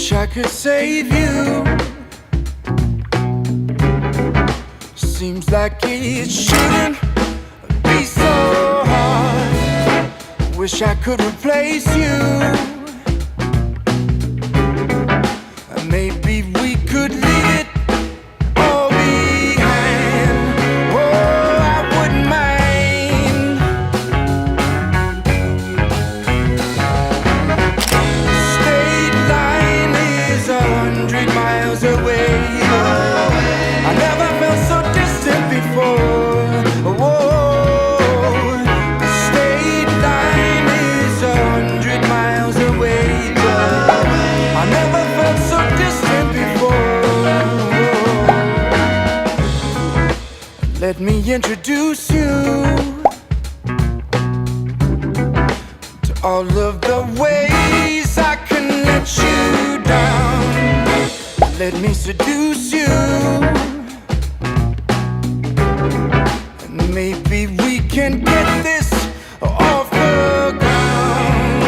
Wish I could save you. Seems like it shouldn't be so hard. Wish I could replace you. Maybe we could leave it all behind. Oh, I wouldn't mind. State line is 100 miles away. I never felt so distant before. Whoa, the state line is 100 miles away. I never felt so distant before. Let me introduce you to all of the ways I can let you down. Let me seduce you. Maybe we can get this off the ground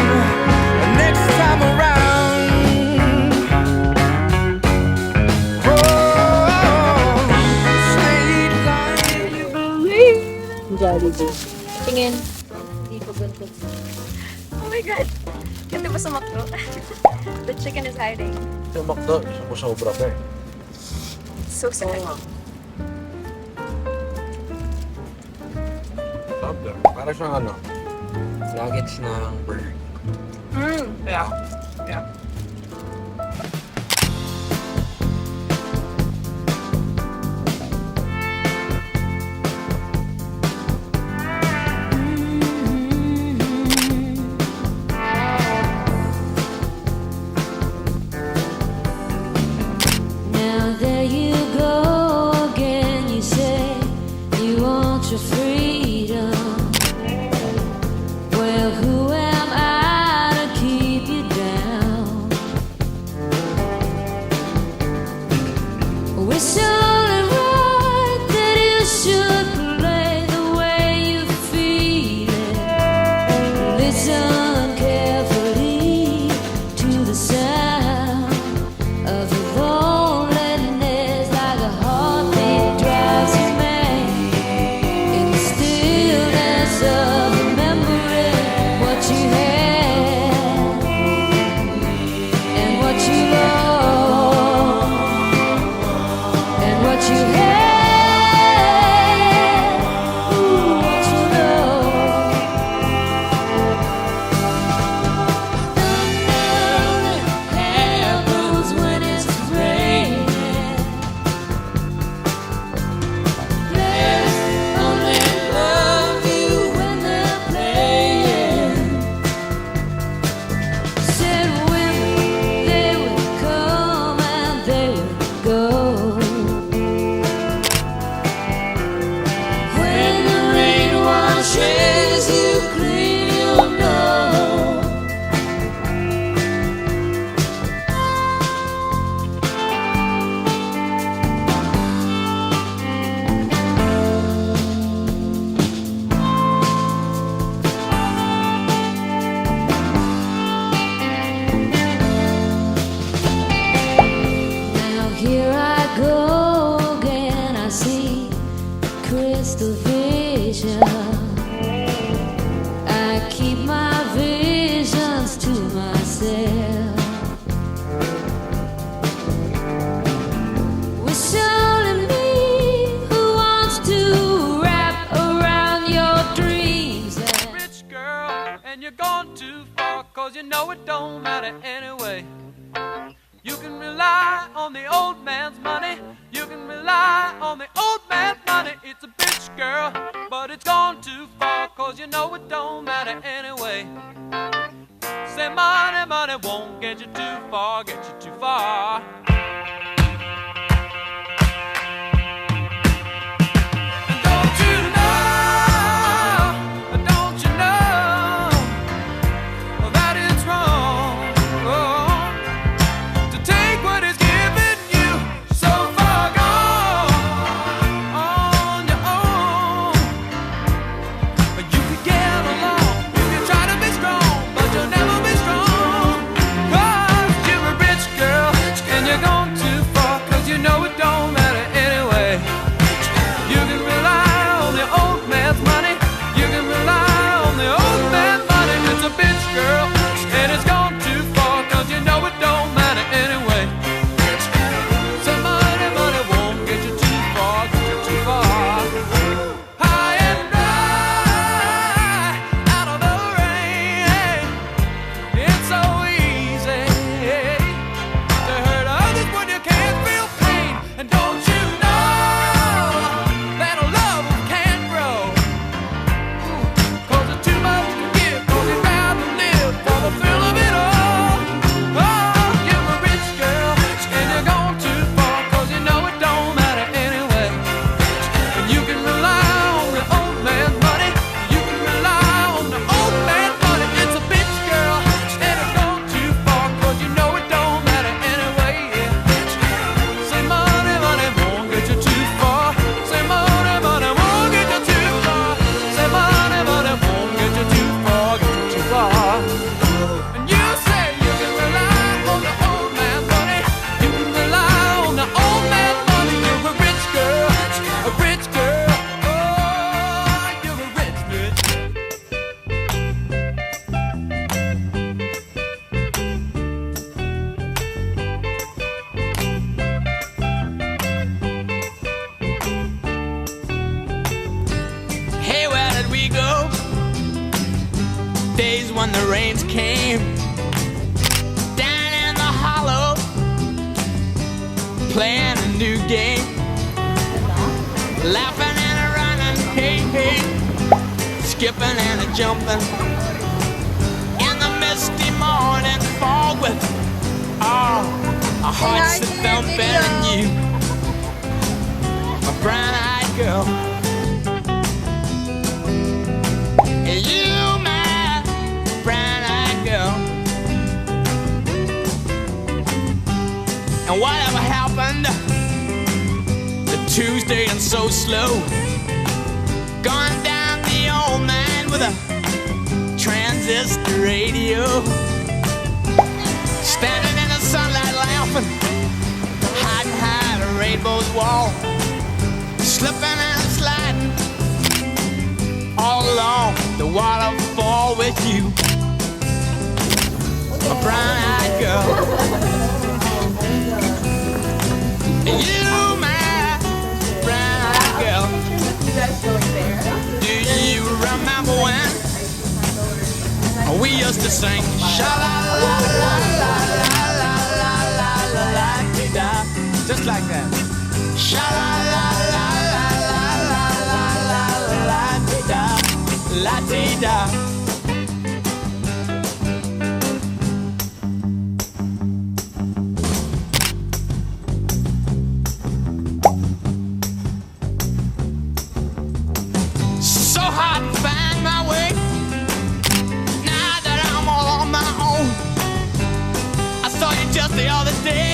next time around. Oh, state line. Jollibee. Tingin. Hindi pa ganito. Oh my God! Ganda ba sa makro? The chicken is hiding. Yung McDo, isa ko sobra pa eh. So sad. Sobra. Para siyang ano, nuggets ng burger. Yeah. Yeah. Now there you go again. You say you want your freedom. Well, who am I to keep you down? It's only right that you should play the way you feel it. Listen carefully to the sound of your loneliness, like a heartbeat drives you mad. In the stillness of remembering what you had and what you lost and what you had. Ooh, what you lost. Thunder happens when it's raining. Players only love you when they're playing. Said when they would come and they would go. When the rain washes you clean, you'll know. Now here I go again. I see crystal vision. I keep my visions to myself. It's only me who wants to wrap around your dreams. Rich girl, and you're gone too far, cause you know it don't matter anyway. You can rely on the old man's money. You can rely on the old man's money. It's a bitch girl, but it's gone too far, cause you know it don't matter anyway. Say money, money won't get you too far, get you too far. And don't you know that it's wrong, to take what is given you, so far gone on your own. But you can get along, you can try to be strong, but you'll never be strong, 'cause you're a rich girl. when the rains came. Down in the hollow, playing a new game. Laughing and a running, hey, hey. Skipping and a jumping. In the misty morning fog with our hearts that thumping and you, my brown-eyed girl. You, my brown-eyed girl. And whatever happened to Tuesday and so slow? Gone down the old man with a transistor radio. Standing in the sunlight laughing, hiding behind a rainbow's wall. Slipping and sliding all along the waterfall with you, my brown-eyed girl. You, my brown-eyed girl. Do you remember when we used to sing sha-la-la-la-la-la-la-la-la-la-la-la-la-la-la-la, just like that? Sha-la-la-la-la-la-la-la-la-la-la-la-la-la-la. So hard to find my way now that I'm all on my own. I saw you just the other day.